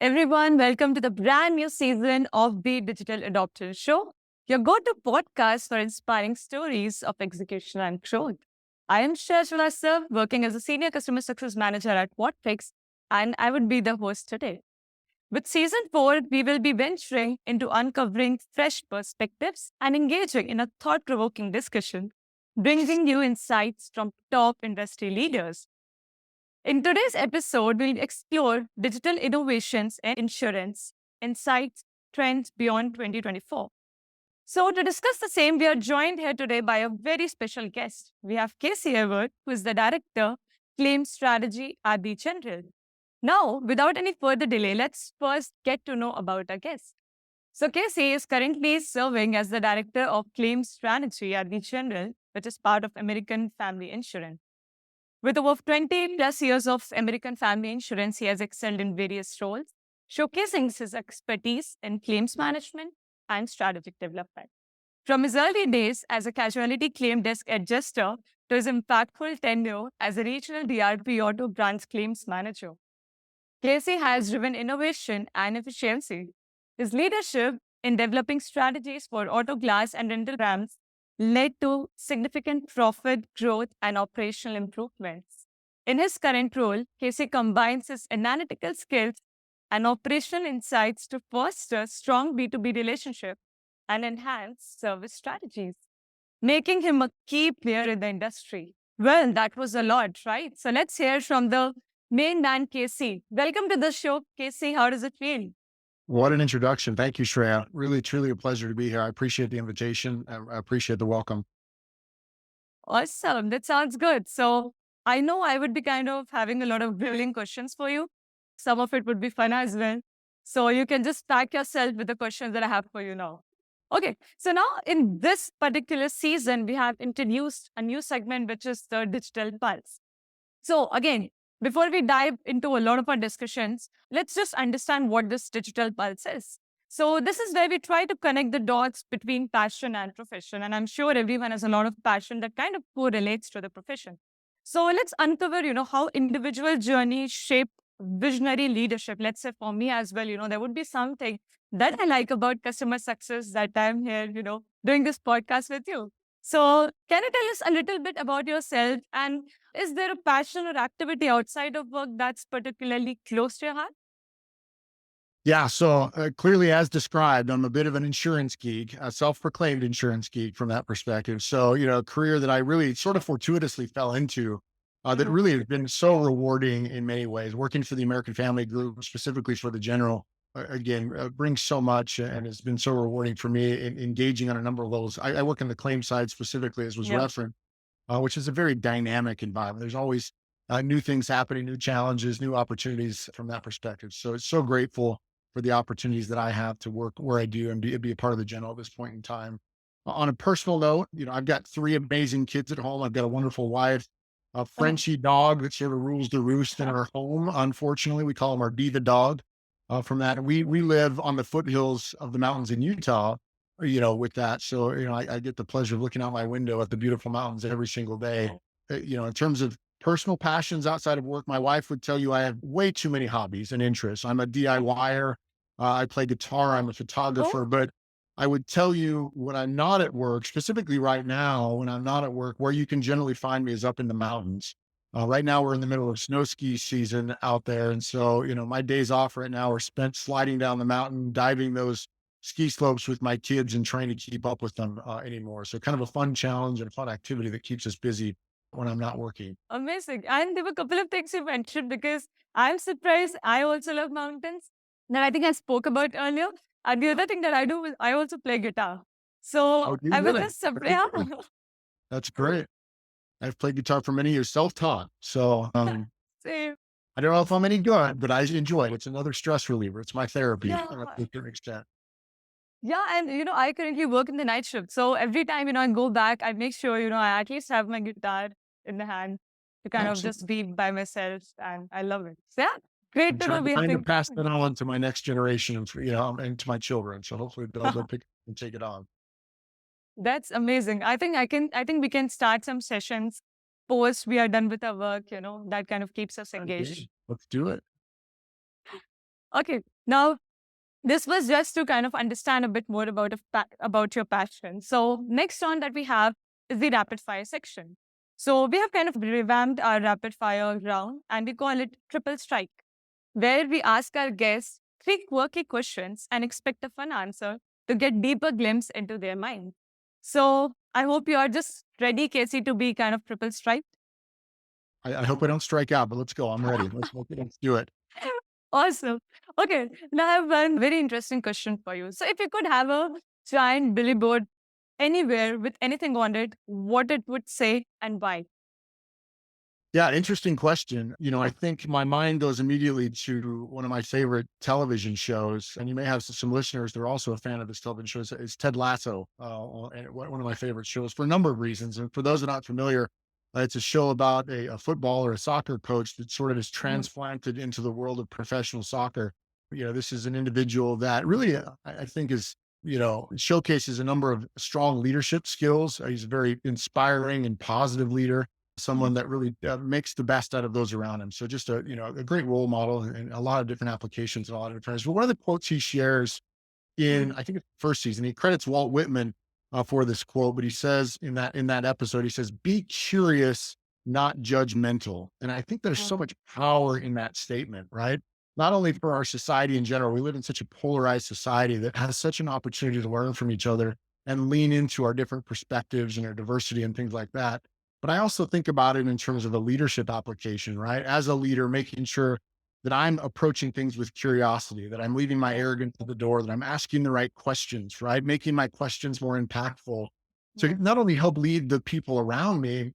Everyone, welcome to the brand new season of the Digital Adopter Show, your go-to podcast for inspiring stories of execution and growth. I am Shreya Shrivastava, working as a Senior Customer Success Manager at Whatfix, and I would be the host today. With Season 4, we will be venturing into uncovering fresh perspectives and engaging in a thought-provoking discussion, bringing you insights from top industry leaders. In today's episode, we'll explore digital innovations in insurance, insights, trends beyond 2024. So, to discuss the same, we are joined here today by a very special guest. We have Casey Averett, who is the Director, Claims Strategy at the General. Now, without any further delay, let's first get to know about our guest. So, Casey is currently serving as the Director of Claims Strategy at the General, which is part of American Family Insurance. With over 20 plus years of American Family Insurance, he has excelled in various roles, showcasing his expertise in claims management and strategic development. From his early days as a casualty claim desk adjuster to his impactful tenure as a regional DRP Auto Branch Claims Manager, Casey has driven innovation and efficiency. His leadership in developing strategies for auto glass and rental brands led to significant profit growth and operational improvements. In his current role, Casey combines his analytical skills and operational insights to foster strong B2B relationships and enhance service strategies, making him a key player in the industry. Well, that was a lot, right? So let's hear from the main man, Casey. Welcome to the show, Casey. How does it feel? What an introduction. Thank you, Shreya. Really, truly a pleasure to be here. I appreciate the invitation. I appreciate the welcome. Awesome. That sounds good. So I know I would be kind of having a lot of grilling questions for you. Some of it would be fun as well. So you can just pack yourself with the questions that I have for you now. Okay. So now in this particular season, we have introduced a new segment, which is the Digital Pulse. So again, before we dive into a lot of our discussions, let's just understand what this Digital Pulse is. So this is where we try to connect the dots between passion and profession. And I'm sure everyone has a lot of passion that kind of correlates to the profession. So let's uncover, how individual journeys shape visionary leadership. Let's say for me as well, there would be something that I like about customer success that I'm here, doing this podcast with you. So can you tell us a little bit about yourself? And is there a passion or activity outside of work that's particularly close to your heart? Yeah. So clearly, as described, I'm a bit of an insurance geek, a self-proclaimed insurance geek from that perspective. So, a career that I really sort of fortuitously fell into that Mhm. really has been so rewarding in many ways. Working for the American Family Group, specifically for the General, again, brings so much and has been so rewarding for me in engaging on a number of levels. I work in the claim side specifically, as was Yeah. referenced, which is a very dynamic environment. There's always new things happening, new challenges, new opportunities from that perspective. So it's so grateful for the opportunities that I have to work where I do and be a part of the General at this point in time. On a personal note, I've got three amazing kids at home. I've got a wonderful wife, a Okay. Frenchie dog that sort of rules the roost in our home. Unfortunately, we call him our diva dog. From that, we live on the foothills of the mountains in Utah, with that. So, I get the pleasure of looking out my window at the beautiful mountains every single day. In terms of personal passions outside of work, my wife would tell you I have way too many hobbies and interests. I'm a DIYer. I play guitar. I'm a Oh, photographer, but I would tell you when I'm not at work, specifically right now, when I'm not at work, where you can generally find me is up in the mountains. Right now, we're in the middle of snow ski season out there. And so, my days off right now are spent sliding down the mountain, diving those ski slopes with my kids and trying to keep up with them anymore. So, kind of a fun challenge and fun activity that keeps us busy when I'm not working. amazing. And there were a couple of things you mentioned because I'm surprised. I also love mountains that I think I spoke about earlier. And the other thing that I do is I also play guitar. Oh, So do you I was really? just Very surprised. good. That's great. I've played guitar for many years, self-taught. So, Same. I don't know if I'm any good, but I enjoy it. It's another stress reliever. It's my therapy Yeah. to a certain extent. Yeah, and I currently work in the night shift. So every time, I go back, I make sure, I at least have my guitar in the hand to kind of just Absolutely. be by myself. And I love it. So yeah, great I'm to know we trying to think pass that on to my next generation and, and to my children. So hopefully they'll pick and take it on. that's amazing. I think we can start some sessions post we are done with our work, that kind of keeps us engaged. Okay, let's do it. Okay. Now, this was just to kind of understand a bit more about your passion. So next on that we have is the rapid fire section. So we have kind of revamped our rapid fire round and we call it triple strike, where we ask our guests three quirky questions and expect a fun answer to get deeper glimpse into their mind. So I hope you are just ready, Casey, to be kind of triple strike. I hope I don't strike out, but let's go. I'm ready. Let's do it. Awesome. Okay, now I have one very interesting question for you. So if you could have a giant billboard anywhere with anything on it, what it would say and why? Yeah, interesting question. I think my mind goes immediately to one of my favorite television shows, and you may have some listeners that are also a fan of this television show. It's Ted Lasso, and one of my favorite shows for a number of reasons. And for those that are not familiar, it's a show about a football or a soccer coach that sort of is Mhm. transplanted into the world of professional soccer. This is an individual that really, I think, is showcases a number of strong leadership skills. He's a very inspiring and positive leader, someone Mhm. that really makes the best out of those around him. So just a great role model and a lot of different applications and a lot of different. But one of the quotes he shares in, Mhm. I think it's the first season, he credits Walt Whitman for this quote, but he says in that episode, he says, "Be curious, not judgmental." And I think there's so Mhm. much power in that statement, right? Not only for our society in general, we live in such a polarized society that has such an opportunity to learn from each other and lean into our different perspectives and our diversity and things like that. But I also think about it in terms of a leadership application, right? As a leader, making sure that I'm approaching things with curiosity, that I'm leaving my Yeah. arrogance at the door, that I'm asking the right questions, right? Making my questions more impactful to Yeah. not only help lead the people around me,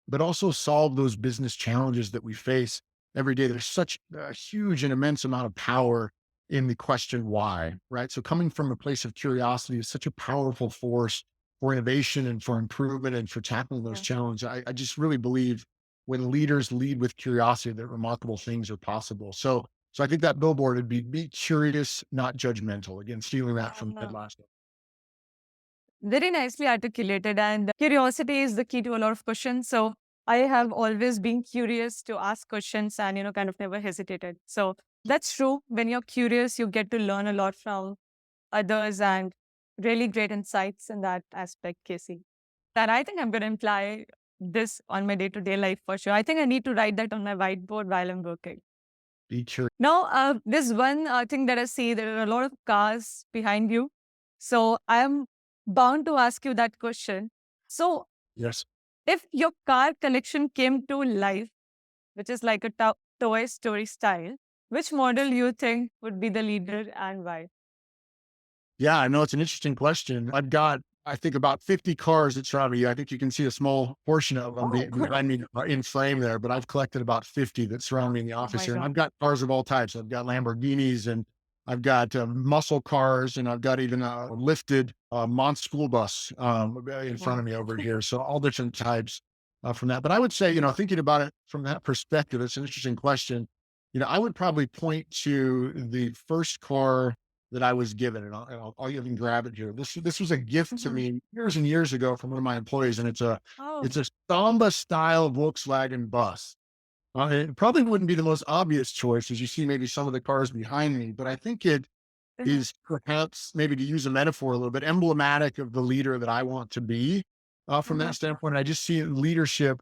but also solve those business challenges that we face every day. There's such a huge and immense amount of power in the question why, right? So coming from a place of curiosity is such a powerful force for innovation and for improvement and for tackling those Yeah. challenges. I just really believe when leaders lead with curiosity that remarkable things are possible. So I think that billboard would be curious, not judgmental. Again, stealing that from Ted Yeah. Lasso. Very nicely articulated. And curiosity is the key to a lot of questions. So I have always been curious to ask questions and, kind of never hesitated. So that's true. When you're curious, you get to learn a lot from others and really great insights in that aspect, Casey. That I think I'm going to imply this on my day to day life for sure. I think I need to write that on my whiteboard while I'm working. Be curious. Now, there's one thing that I see there are a lot of cars behind you. So I am bound to ask you that question. So, Yes. if your car collection came to life, which is like a Toy Story style, which model you think would be the leader and why? Yeah, I know it's an interesting question. I've got, I think, about 50 cars that surround me. I think you can see a small portion of them Oh, behind me in frame there, but I've collected about 50 that surround me in the oh office my here. And God. I've got cars of all types. I've got Lamborghinis and I've got muscle cars and I've got even a lifted Mont school bus in front Wow. of me over here. So all different types from that. But I would say, thinking about it from that perspective, it's an interesting question. I would probably point to the first car that I was given, and I'll even grab it here. This was a gift to Mhm. me years and years ago from one of my employees, and it's a Oh, it's a Samba style Volkswagen bus. It probably wouldn't be the most obvious choice, as you see maybe some of the cars behind me, but I think it mhm. is perhaps, maybe to use a metaphor a little bit, emblematic of the leader that I want to be from that Mhm. standpoint. I just see leadership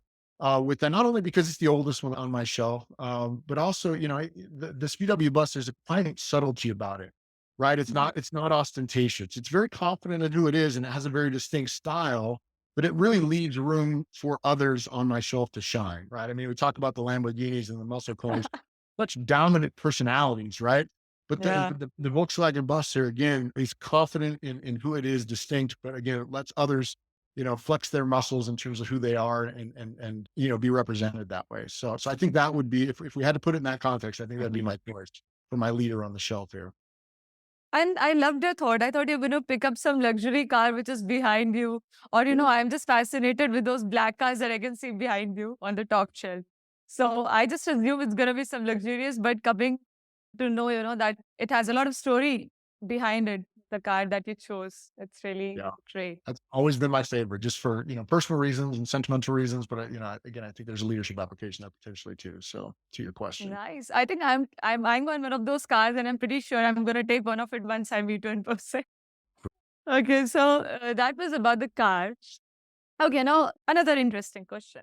with that, not only because it's the oldest one on my shelf, but also, this VW bus, there's a quite subtlety about it, right? It's Mhm. not ostentatious. It's very confident in who it is and it has a very distinct style, but it really leaves room for others on my shelf to shine, right? I mean, we talk about the Lamborghinis and the muscle cars, such dominant personalities, right? But the Yeah. but the Volkswagen bus here again is confident in who it is, distinct, but again, it lets others, flex their muscles in terms of who they are and be represented that way. So I think that would be, if we had to put it in that context, I think that'd be Mhm. my choice for my leader on the shelf here. And I loved your thought. I thought you're going to pick up some luxury car which is behind you. Or, I'm just fascinated with those black cars that I can see behind you on the top shelf. So I just assume it's going to be some luxurious, but coming to know, that it has a lot of story behind it. the card that you chose. It's really Yeah. great. That's always been my favorite, just for, personal reasons and sentimental reasons. But, again, I think there's a leadership application there potentially too. So to your question. Nice. I think I'm eyeing on one of those cars, and I'm pretty sure I'm gonna take one of it once I meet you in person. Okay, so that was about the car. Okay, now another interesting question.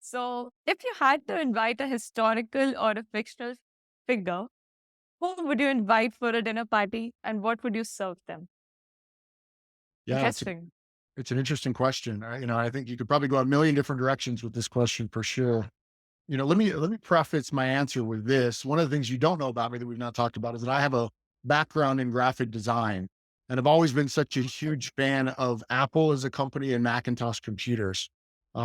So, if you had to invite a historical or a fictional figure, who would you invite for a dinner party, and what would you serve them? Yeah, Interesting. it's an interesting question. I think you could probably go a million different directions with this question for sure. Let me preface my answer with this. One of the things you don't know about me that we've not talked about is that I have a background in graphic design, and I've always been such a huge fan of Apple as a company and Macintosh computers.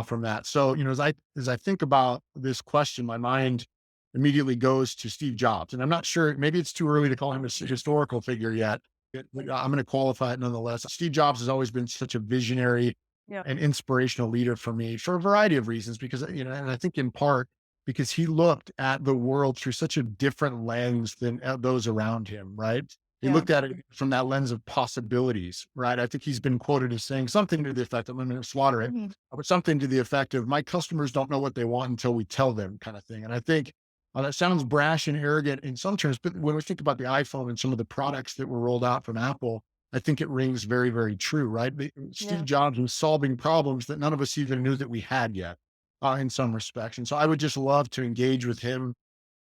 From that, so as I think about this question, my mind immediately goes to Steve Jobs, and I'm not sure. Maybe it's too early to call him a historical figure yet. But I'm going to qualify it nonetheless. Steve Jobs has always been such a visionary Yeah. and inspirational leader for me for a variety of reasons, because and I think in part because he looked at the world through such a different lens than those around him, right? He Yeah. looked at it from that lens of possibilities, right? I think he's been quoted as saying something to the effect of, I'm going to slaughter it, Mhm. but something to the effect of, my customers don't know what they want until we tell them, kind of thing. And I think that sounds brash and arrogant in some terms, but when we think about the iPhone and some of the products that were rolled out from Apple, I think it rings very, very true, right? Steve Yeah. Jobs was solving problems that none of us even knew that we had yet, in some respects. And so I would just love to engage with him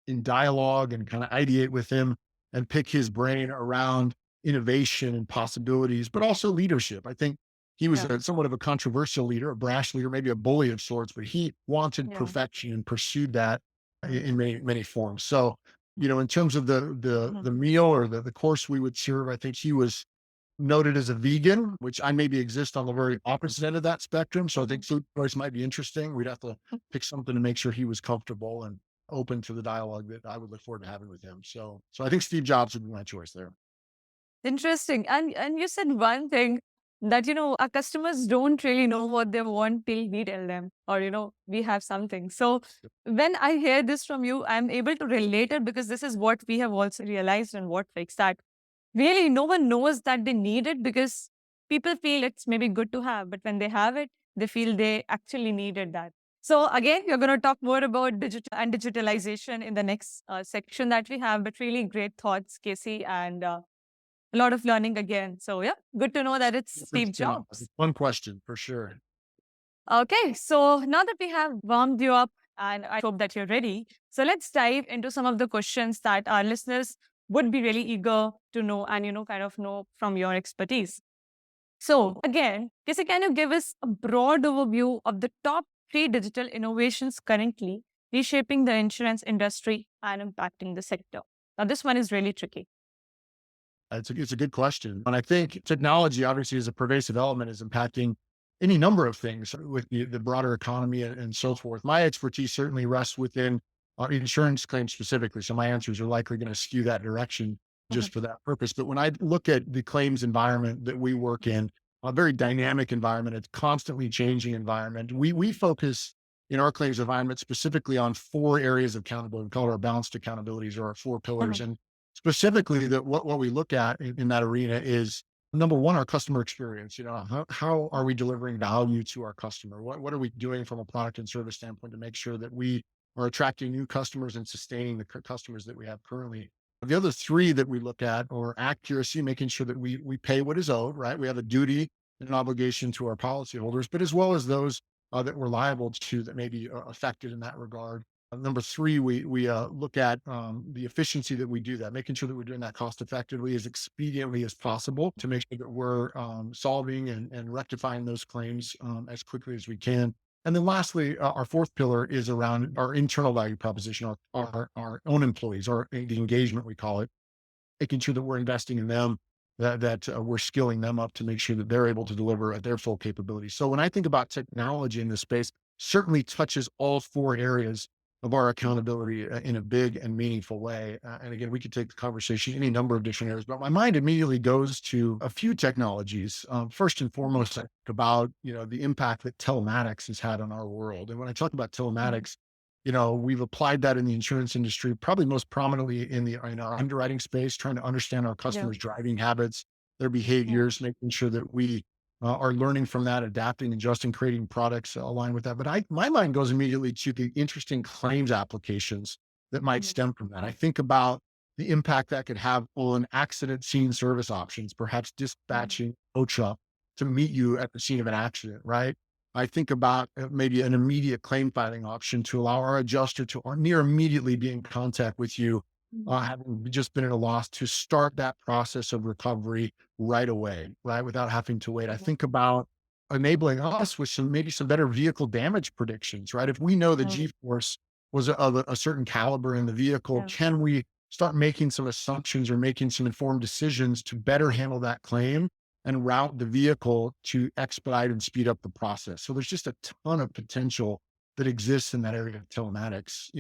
in dialogue and kind of ideate with him and pick his brain around innovation and possibilities, but also leadership. I think he was Yeah. somewhat of a controversial leader, a brash leader, maybe a bully of sorts, but he wanted Yeah. perfection and pursued that in many, many forms. So, in terms of the Mhm. meal or the course we would serve, I think he was noted as a vegan, which I maybe exist on the very opposite end of that spectrum. So I think food choice might be interesting. We'd have to pick something to make sure he was comfortable and open to the dialogue that I would look forward to having with him. So I think Steve Jobs would be my choice there. Interesting. And you said one thing that our customers don't really know what they want till we tell them, or we have something. So when I hear this from you, I'm able to relate it, because this is what we have also realized in Whatfix, that really no one knows that they need it, because people feel it's maybe good to have, but when they have it, they feel they actually needed that. So again, we're going to talk more about digital and digitalization in the next section that we have, but really great thoughts, Casey, and a lot of learning again. So yeah, good to know that it's Steve Interesting. Jobs. One question for sure. Okay, so now that we have warmed you up, and I hope that you're ready, so let's dive into some of the questions that our listeners would be really eager to know, and kind of know from your expertise. So again, Casey, can you give us a broad overview of the top three digital innovations currently reshaping the insurance industry and impacting the sector? Now, this one is really tricky. It's a good question. And I think technology, obviously, as a pervasive element, is impacting any number of things with the broader economy and so forth. My expertise certainly rests within insurance claims specifically. So my answers are likely going to skew that direction Mhm. just for that purpose. But when I look at the claims environment that we work in, a very dynamic environment, it's constantly changing environment. We focus in our claims environment specifically on four areas of accountability. We call it our balanced accountabilities, or our four pillars. Mhm. And specifically, that what we look at in that arena is, number one, our customer experience. How are we delivering value to our customer? What are we doing from a product and service standpoint to make sure that we are attracting new customers and sustaining the customers that we have currently? The other three that we look at are accuracy, making sure that we pay what is owed, right? We have a duty and an obligation to our policyholders, but as well as those that we're liable to, that may be affected in that regard. Number three, we look at the efficiency that we do that, making sure that we're doing that cost effectively, as expediently as possible, to make sure that we're solving and rectifying those claims as quickly as we can. And then lastly, our fourth pillar is around our internal value proposition, our own employees, or the engagement, we call it, making sure that we're investing in them, that we're skilling them up to make sure that they're able to deliver at their full capability. So when I think about technology in this space, certainly touches all four areas of our accountability in a big and meaningful way. And again, we could take the conversation any number of different areas, but my mind immediately goes to a few technologies. First and foremost, I think about the impact that telematics has had on our world. And when I talk about Mhm. telematics, we've applied that in the insurance industry, probably most prominently in our underwriting space, trying to understand our Yeah. customers' driving habits, their Yeah. behaviors, making sure that we are learning from that, adapting, adjusting, creating products aligned with that. But my mind goes immediately to the interesting claims applications that might Mhm. stem from that. I think about the impact that could have on accident scene service options, perhaps Mhm. dispatching OSHA to meet you at the scene of an accident, right? I think about maybe an immediate claim filing option to allow our adjuster to or near immediately be in contact with you, Mhm. having just been in a loss to start that process of recovery right away, right? Without having to wait. I Mhm. think about enabling us with maybe some better vehicle damage predictions, right? If we know the Mhm. G force was of a certain caliber in the vehicle, Yeah. can we start making some assumptions or making some informed decisions to better handle that claim and route the vehicle to expedite and speed up the process? So there's just a ton of potential that exists in that area of telematics.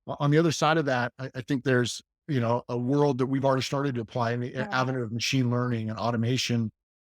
On the other side of that, I think there's a world that we've already started to apply in the Yeah. avenue of machine learning and automation.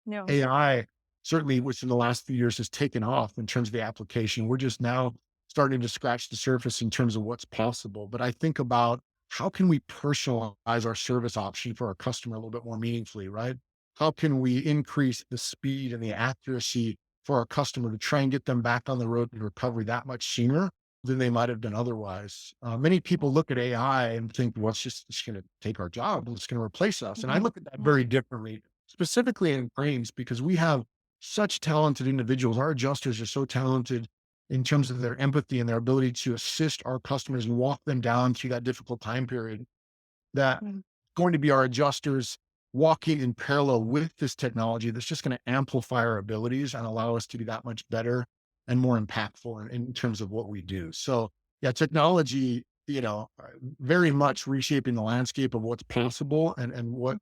Yeah. AI certainly within the last few years has taken off in terms of the application. We're just now starting to scratch the surface in terms of what's possible. But I think about how can we personalize our service option for our customer a little bit more meaningfully, right? How can we increase the speed and the accuracy for our customer to try and get them back on the road to recovery that much sooner than they might have done otherwise? Many people look at AI and think, well, it's going to take our job. It's going to replace us. And I Mhm. look at that Yeah. very differently, specifically in claims, because we have such talented individuals. Our adjusters are so talented in terms of their empathy and their ability to assist our customers and walk them down through that difficult time period that Mhm. going to be our adjusters walking in parallel with this technology that's just going to amplify our abilities and allow us to be that much better and more impactful in terms of what we do. So yeah, technology, very much reshaping the landscape of what's possible and what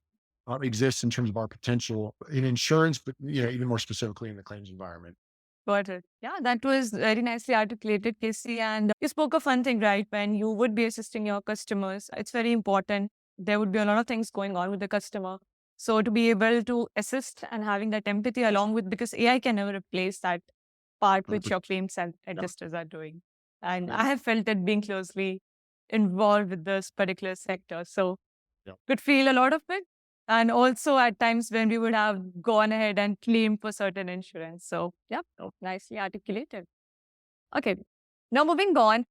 exists in terms of our potential in insurance, but even more specifically in the claims environment. Got it. Yeah, that was very nicely articulated, Casey. And you spoke of one thing, right? When you would be assisting your customers, it's very important. There would be a lot of things going on with the customer. So to be able to assist and having that empathy along with, because AI can never replace that part which 100%. your claims and Yeah, adjusters are doing. And yeah, I have felt it being closely involved with this particular sector. So yeah. could feel a lot of it. And also at times when we would have gone ahead and claimed for certain insurance. So, yeah, nicely articulated. Okay. Now moving on,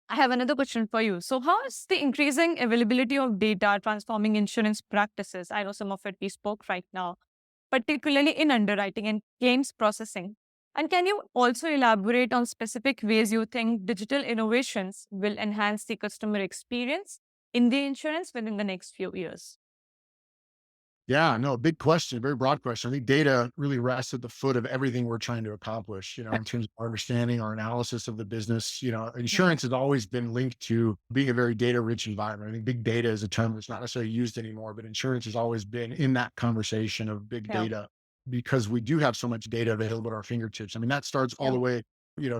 I have another question for you. So, how is the increasing availability of data transforming insurance practices? I know some of it we spoke right now, particularly in underwriting and claims processing. And can you also elaborate on specific ways you think digital innovations will enhance the customer experience in the insurance within the next few years? Yeah, no, big question, very broad question. I think data really rests at the foot of everything we're trying to accomplish, in terms of our understanding, our analysis of the business. Yeah. Insurance has always been linked to being a very data rich environment. I think big data is a term that's not necessarily used anymore, but insurance has always been in that conversation of big Yeah. data because we do have so much data available at our fingertips. I mean, that starts all Yeah. the way,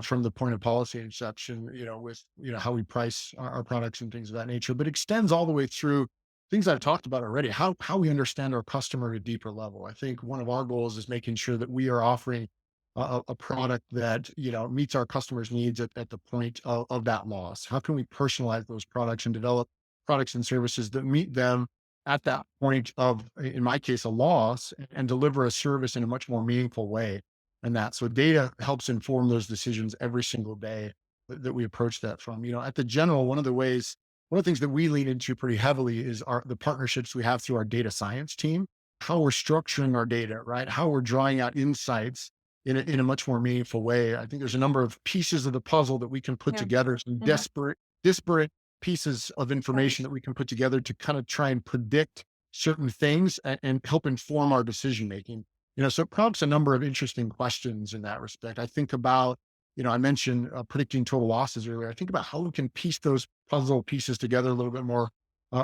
from the point of policy inception, with, how we price our products and things of that nature, but extends all the way through things I've talked about already, how we understand our customer at a deeper level. I think one of our goals is making sure that we are offering a product that, meets our customers' needs at the point of that loss. How can we personalize those products and develop products and services that meet them at that point of, in my case, a loss and deliver a service in a much more meaningful way? And that so data helps inform those decisions every single day that we approach that from. At the general, one of the things that we lean into pretty heavily is the partnerships we have through our data science team, how we're structuring our data, right? How we're drawing out insights in a much more meaningful way. I think there's a number of pieces of the puzzle that we can put Yeah. together, some Mhm. disparate pieces of information that we can put together to kind of try and predict certain things and help inform our decision making. So it prompts a number of interesting questions in that respect. I think about, I mentioned predicting total losses earlier. I think about how we can piece those puzzle pieces together a little bit more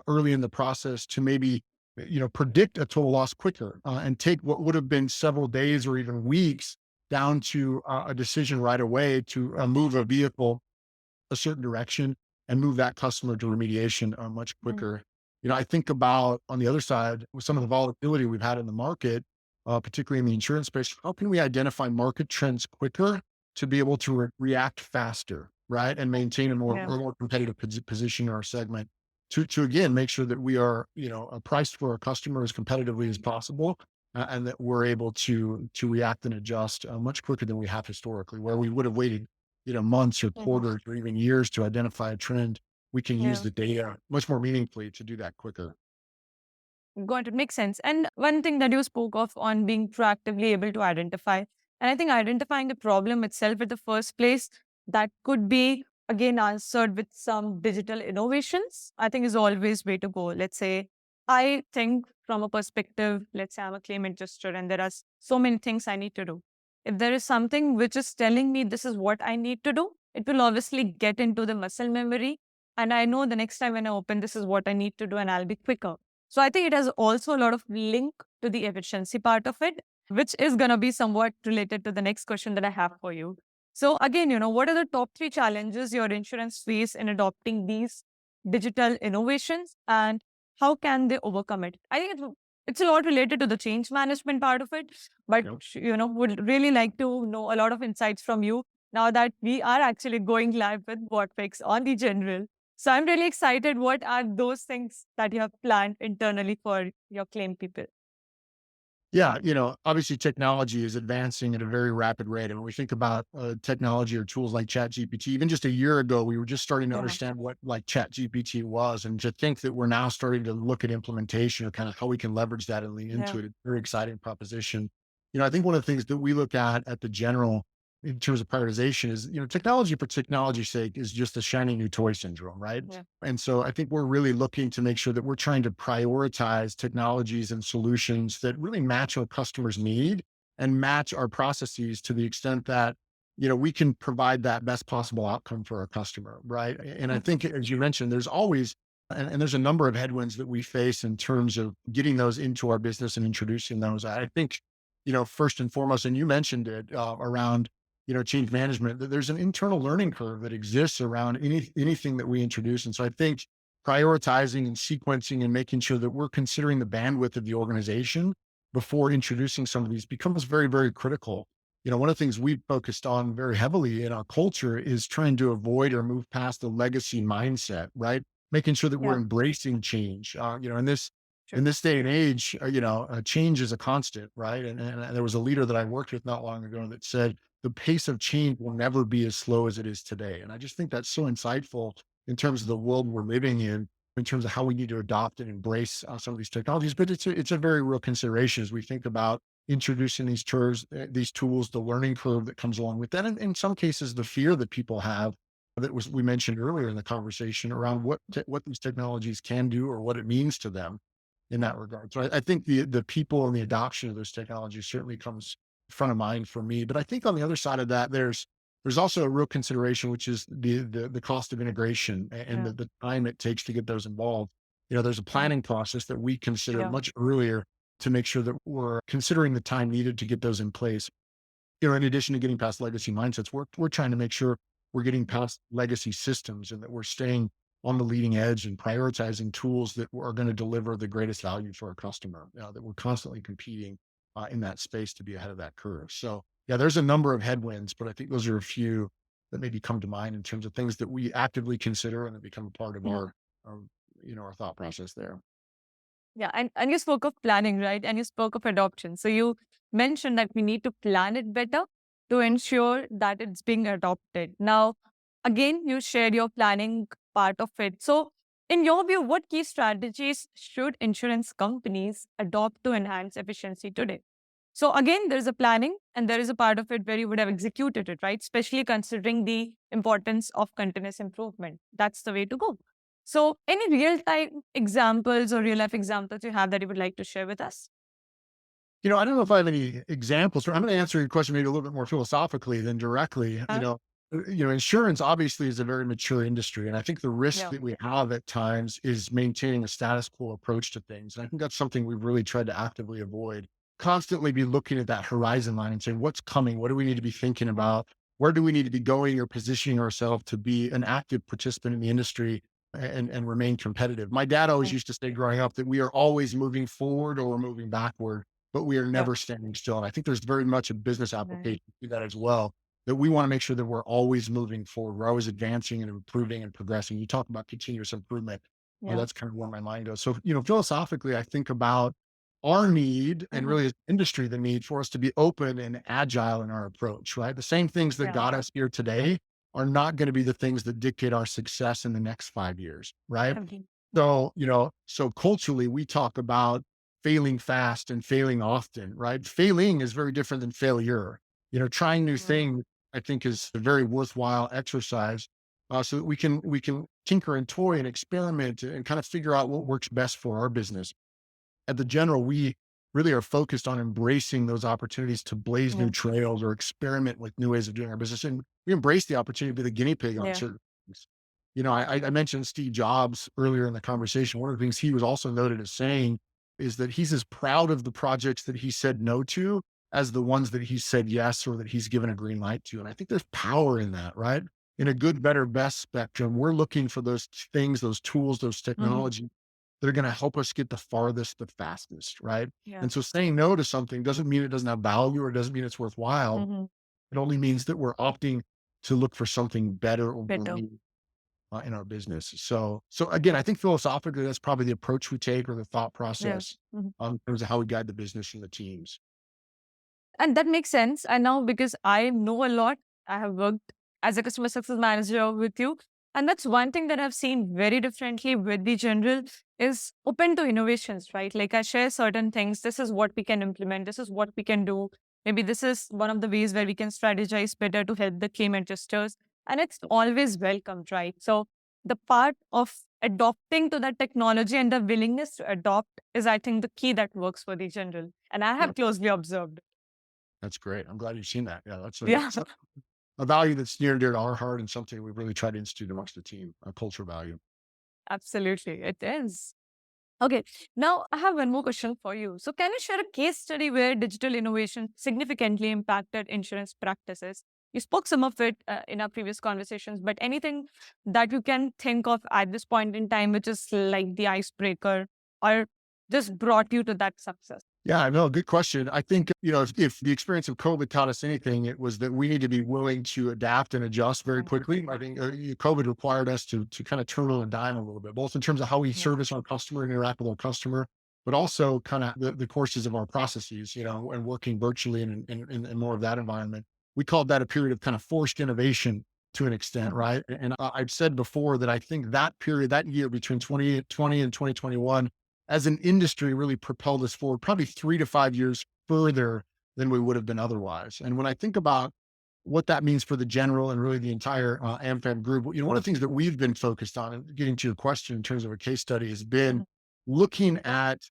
early in the process to maybe, predict a total loss quicker and take what would have been several days or even weeks down to a decision right away to move a vehicle a certain direction and move that customer to remediation much Mhm. quicker. I think about on the other side with some of the volatility we've had in the market, particularly in the insurance space, how can we identify market trends quicker to be able to react faster, right? And maintain a Yeah. more competitive position in our segment to again make sure that we are, priced for our customer as competitively as possible, and that we're able to react and adjust much quicker than we have historically, where we would have waited, months or Mhm. quarters or even years to identify a trend. We can use Yeah. the data much more meaningfully to do that quicker. Got it. Makes sense. And one thing that you spoke of on being proactively able to identify, and I think identifying the problem itself at the first place, that could be again answered with some digital innovations, I think is always way to go. Let's say, I think from a perspective, let's say I'm a claim adjuster and there are so many things I need to do. If there is something which is telling me this is what I need to do, it will obviously get into the muscle memory. And I know the next time when I open, this is what I need to do, and I'll be quicker. So I think it has also a lot of link to the efficiency part of it, which is going to be somewhat related to the next question that I have for you. So again, what are the top three challenges your insurance face in adopting these digital innovations, and how can they overcome it? I think it's a lot related to the change management part of it, but Yep. would really like to know a lot of insights from you now that we are actually going live with Whatfix on the general. So I'm really excited. What are those things that you have planned internally for your claim people? Yeah, obviously technology is advancing at a very rapid rate. And when we think about technology or tools like ChatGPT, even just a year ago, we were just starting to Yeah. understand what like ChatGPT was. And to think that we're now starting to look at implementation or kind of how we can leverage that and lean into Yeah. it, it's a very exciting proposition. I think one of the things that we look at the general in terms of prioritization is, technology for technology's sake is just a shiny new toy syndrome, right? Yeah. And so I think we're really looking to make sure that we're trying to prioritize technologies and solutions that really match our customers' need and match our processes to the extent that, we can provide that best possible outcome for our customer. Right. And I Mhm. think, as you mentioned, there's always, and there's a number of headwinds that we face in terms of getting those into our business and introducing those. I think, first and foremost, and you mentioned it around change management, that there's an internal learning curve that exists around anything that we introduce. And so I think prioritizing and sequencing and making sure that we're considering the bandwidth of the organization before introducing some of these becomes very, very critical. One of the things we've focused on very heavily in our culture is trying to avoid or move past the legacy mindset, right? Making sure that we're Yeah. embracing change. In True. this day and age, change is a constant, right? And there was a leader that I worked with not long ago that said, the pace of change will never be as slow as it is today. And I just think that's so insightful in terms of the world we're living in terms of how we need to adopt and embrace some of these technologies. But it's a very real consideration as we think about introducing these tools, the learning curve that comes along with that. And in some cases, the fear that people have that was we mentioned earlier in the conversation around what these technologies can do or what it means to them in that regard. So I think the people and the adoption of those technologies certainly comes front of mind for me. But I think on the other side of that, there's also a real consideration, which is the cost of integration and Yeah. the time it takes to get those involved. There's a Mhm. planning process that we consider Yeah. much earlier to make sure that we're considering the time needed to get those in place. In addition to getting past legacy mindsets, we're trying to make sure we're getting past legacy systems and that we're staying on the leading edge and prioritizing tools that are going to deliver the greatest value for our customer. That we're constantly competing in that space to be ahead of that curve. So yeah, there's a number of headwinds, but I think those are a few that maybe come to mind in terms of things that we actively consider and that become a part of Mhm. our our thought process there. Yeah. And you spoke of planning, right? And you spoke of adoption. So you mentioned that we need to plan it better to ensure that it's being adopted. Now, again, you shared your planning part of it. So, in your view, what key strategies should insurance companies adopt to enhance efficiency today? So again, there's a planning and there is a part of it where you would have executed it, right? Especially considering the importance of continuous improvement. That's the way to go. So any real time examples or real life examples you have that you would like to share with us? I don't know if I have any examples. I'm going to answer your question maybe a little bit more philosophically than directly. Huh? Insurance obviously is a very mature industry, and I think the risk Yeah. that we have at times is maintaining a status quo approach to things. And I think that's something we've really tried to actively avoid. Constantly be looking at that horizon line and saying, "What's coming? What do we need to be thinking about? Where do we need to be going or positioning ourselves to be an active participant in the industry and remain competitive?" My dad always Mm. used to say growing up that we are always moving forward or we're moving backward, but we are Yeah. never standing still. And I think there's very much a business Right. application to that as well, that we want to make sure that we're always moving forward. We're always advancing and improving and progressing. You talk about continuous improvement. Yeah. That's kind of where my mind goes. So, philosophically, I think about our need and Mhm. really as industry, the need for us to be open and agile in our approach, right? The same things that Yeah. got us here today are not going to be the things that dictate our success in the next 5 years, right? Agree. So culturally, we talk about failing fast and failing often, right? Failing is very different than failure. Trying new Mm. things, I think, is a very worthwhile exercise, so that we can tinker and toy and experiment and kind of figure out what works best for our business. At the general, we really are focused on embracing those opportunities to blaze new Yeah. trails or experiment with new ways of doing our business. And we embrace the opportunity to be the guinea pig on Yeah. certain things. I mentioned Steve Jobs earlier in the conversation. One of the things he was also noted as saying is that he's as proud of the projects that he said no to as the ones that he said yes or that he's given a green light to. And I think there's power in that, right? In a good, better, best spectrum, we're looking for those things, those tools, those Mhm. technologies that are going to help us get the farthest, the fastest, right? Yeah. And so saying no to something doesn't mean it doesn't have value or doesn't mean it's worthwhile. Mhm. It only means that we're opting to look for something better or more Better. meaningful in our business. So again, I think philosophically, that's probably the approach we take or the thought Yeah. process Mhm. in terms of how we guide the business and the teams. And that makes sense. And now because I know a lot, I have worked as a customer success manager with you. And that's one thing that I've seen very differently with the general is open to innovations, right? Like I share certain things. This is what we can implement. This is what we can do. Maybe this is one of the ways where we can strategize better to help the claim adjusters. And it's always welcomed, right? So the part of adopting to that technology and the willingness to adopt is, I think, the key that works for the general. And I Yeah, have closely observed. that's great. I'm glad you've seen that. Yeah, that's Yeah, a value that's near and dear to our heart and something we've really tried to institute amongst the team, a culture value. absolutely. It is. Okay. Now, I have one more question for you. So, can you share a case study where digital innovation significantly impacted insurance practices? You spoke some of it in our previous conversations, but anything that you can think of at this point in time, which is like the icebreaker or just brought you to that success? Yeah, no, good question. I think, if the experience of COVID taught us anything, it was that we need to be willing to adapt and adjust very Mm. quickly. I think COVID required us to kind of turn on a dime a little bit, both in terms of how we Yeah. service our customer and interact with our customer, but also kind of the courses of our processes, and working virtually in more of that environment. We called that a period of kind of forced innovation to an extent, Mhm. right? And I've said before that I think that period, that year between 2020 and 2021, as an industry really propelled us forward probably 3 to 5 years further than we would have been otherwise. And when I think about what that means for the general and really the entire AmFam group, one of the things that we've been focused on, and getting to your question in terms of a case study, has been Mhm. looking at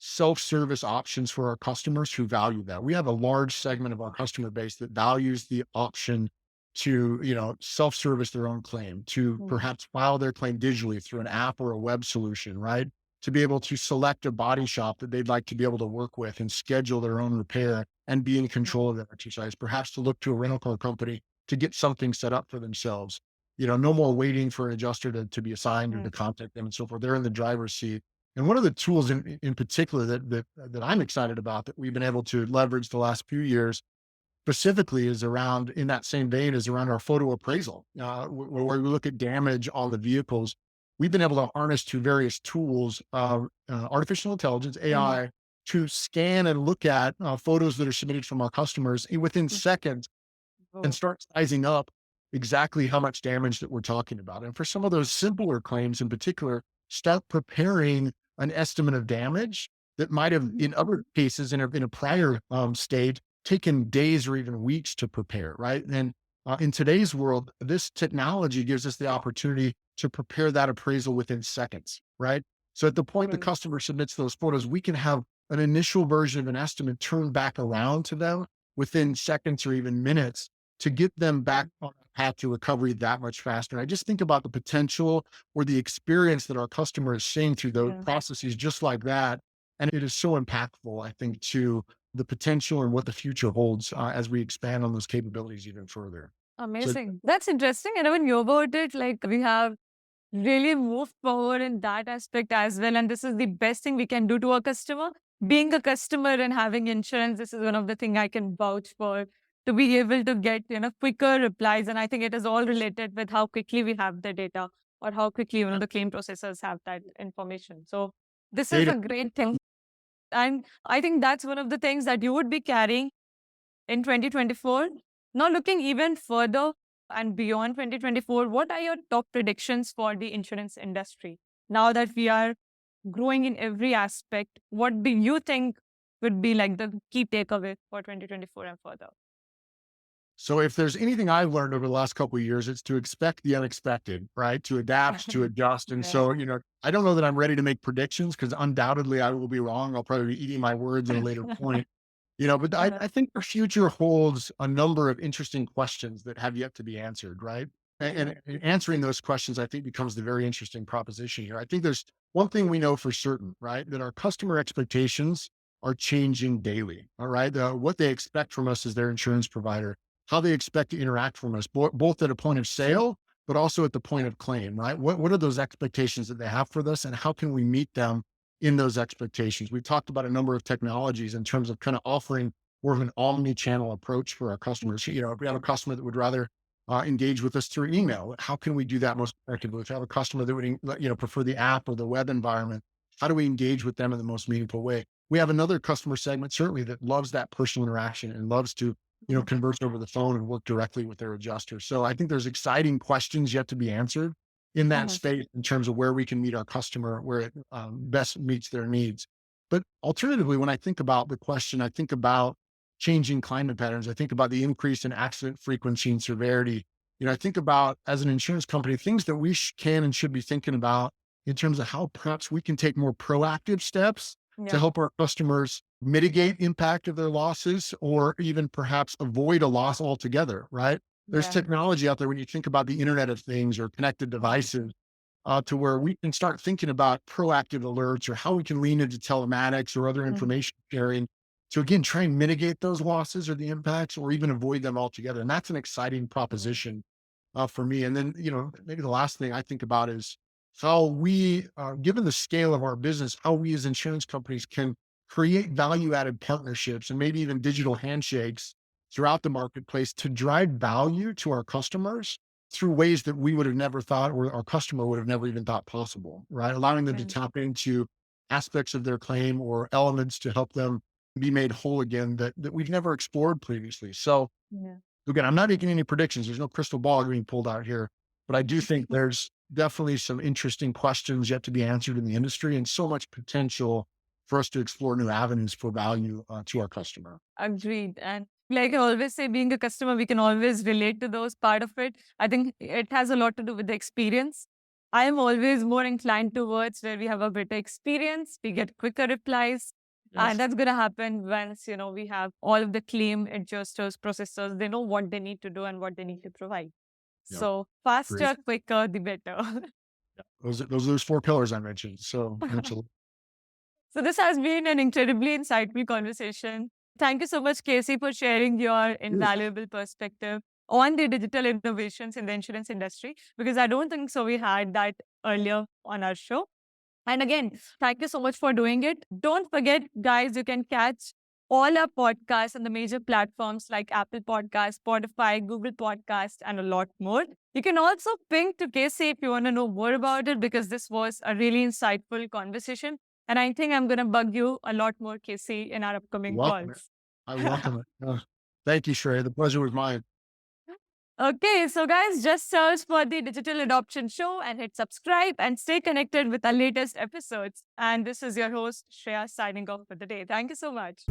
self-service options for our customers who value that. We have a large segment of our customer base that values the option to, self-service their own claim, to Mhm. perhaps file their claim digitally through an app or a web solution, right? To be able to select a body shop that they'd like to be able to work with and schedule their own repair and be in control of that exercise, perhaps to look to a rental car company to get something set up for themselves. No more waiting for an adjuster to be assigned or Mhm. to contact them and so forth. They're in the driver's seat. And one of the tools in particular that I'm excited about that we've been able to leverage the last few years specifically is around in that same vein is around our photo appraisal, where we look at damage on the vehicles. We've been able to harness to various tools, artificial intelligence, Mhm. AI, to scan and look at photos that are submitted from our customers within Mhm. seconds and Oh. start sizing up exactly how much damage that we're talking about. And for some of those simpler claims in particular, start preparing an estimate of damage that might have, Mhm. in other cases, in a prior state, taken days or even weeks to prepare, right? And in today's world, this technology gives us the opportunity to prepare that appraisal within seconds, right? So at the point the Right. customer submits those photos, we can have an initial version of an estimate turned back around to them within seconds or even minutes to get them back on a path to recovery that much faster. And I just think about the potential or the experience that our customer is seeing through those Yeah. processes just like that. And it is so impactful, I think, to the potential and what the future holds as we expand on those capabilities even further. So Amazing. That's interesting. I never knew about it. Like we have really moved forward in that aspect as well. And this is the best thing we can do to a customer. Being a customer and having insurance, this is one of the things I can vouch for to be able to get, quicker replies. And I think it is all related with how quickly we have the data. or how quickly, the claim processors have that information. So this is Data. a great thing. And I think that's one of the things that you would be carrying in 2024. Now, looking even further and beyond 2024, what are your top predictions for the insurance industry? Now that we are growing in every aspect, what do you think would be like the key takeaway for 2024 and further? So if there's anything I've learned over the last couple of years, it's to expect the unexpected, right? To adapt, to adjust. And Yeah. so, I don't know that I'm ready to make predictions because undoubtedly I will be wrong. I'll probably be eating my words at a later point. But I think the future holds a number of interesting questions that have yet to be answered, right? And answering those questions, I think, becomes the very interesting proposition here. I think there's one thing we know for certain, right? That our customer expectations are changing daily. All right. What they expect from us as their insurance provider, how they expect to interact from us, both at a point of sale, but also at the point of claim, right? What are those expectations that they have for us, and how can we meet them in those expectations? We've talked about a number of technologies in terms of kind of offering more of an omni-channel approach for our customers. If we have a customer that would rather engage with us through email, how can we do that most effectively? If we have a customer that would, prefer the app or the web environment, how do we engage with them in the most meaningful way? We have another customer segment, certainly, that loves that personal interaction and loves to converse over the phone and work directly with their adjuster. So I think there's exciting questions yet to be answered in that space in terms of where we can meet our customer, where it best meets their needs. But alternatively, when I think about the question, I think about changing climate patterns. I think about the increase in accident frequency and severity. I think about, as an insurance company, things that we can and should be thinking about in terms of how perhaps we can take more proactive steps to Yeah. help our customers mitigate impact of their losses, or even perhaps avoid a loss altogether, right? There's Yeah. technology out there when you think about the Internet of Things or connected devices, to where we can start thinking about proactive alerts or how we can lean into telematics or other information sharing to, again, try and mitigate those losses or the impacts, or even avoid them altogether. And that's an exciting proposition for me. And then, maybe the last thing I think about is how we, given the scale of our business, how we as insurance companies can create value added partnerships and maybe even digital handshakes throughout the marketplace to drive value to our customers through ways that we would have never thought, or our customer would have never even thought possible, right? Allowing them to Right. tap into aspects of their claim or elements to help them be made whole again that we've never explored previously. So Yeah. again, I'm not making any predictions. There's no crystal ball being pulled out here, but I do think there's definitely some interesting questions yet to be answered in the industry, and so much potential for us to explore new avenues for value to our customer. Agreed. And like I always say, being a customer, we can always relate to those part of it. I think it has a lot to do with the experience. I am always more inclined towards where we have a better experience, we get quicker replies. And Yes. that's going to happen once, we have all of the claim adjusters, processors, they know what they need to do and what they need to provide. Yeah. So Great. faster, quicker, the better. Those 4 pillars I mentioned. So absolutely. So this has been an incredibly insightful conversation. Thank you so much, Casey, for sharing your invaluable perspective on the digital innovations in the insurance industry, because I don't think so we had that earlier on our show. And again, thank you so much for doing it. Don't forget, guys, you can catch all our podcasts on the major platforms like Apple Podcasts, Spotify, Google Podcasts, and a lot more. You can also ping to Casey if you want to know more about it, because this was a really insightful conversation. And I think I'm going to bug you a lot more, Casey, in our upcoming Welcome it. calls. I welcome it. Thank you, Shreya. The pleasure was mine. Okay, so guys, just search for the Digital Adoption Show and hit subscribe and stay connected with our latest episodes. And this is your host, Shreya, signing off for the day. Thank you so much.